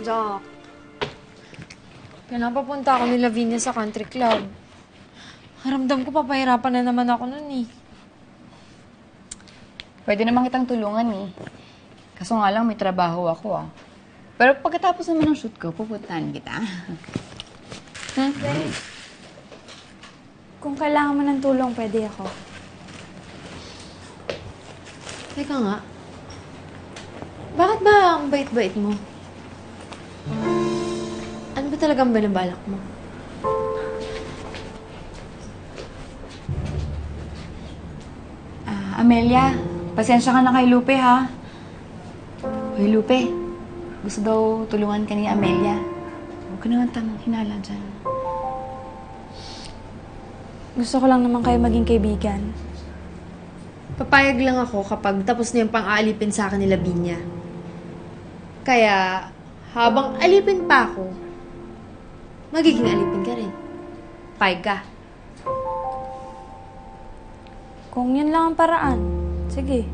Jack, kailan papunta ako ni Lavinia sa country club? Haramdam ko papahirapan na naman ako nun eh. Pwede naman kitang tulungan eh. Kaso nga lang may trabaho ako ah. Pero pagkatapos naman ng shoot ko, pupuntahan kita. Kung kailangan mo ng tulong, pwede ako. Teka nga, bakit ba ang bait-bait mo? Ano ba talagang binabalak mo? Amelia, pasensya ka na kay Lupe ha. Hoy Lupe, gusto daw tulungan ka ni Amelia. Huwag ka naman tamang hinala dyan. Gusto ko lang naman kayo maging kaibigan. Papayag lang ako kapag tapos na yung pang-aalipin sa akin ni Lavinia. Kaya, habang alipin pa ako, magiging alipin ka rin. Payag ka. Kung yun lang ang paraan, sige.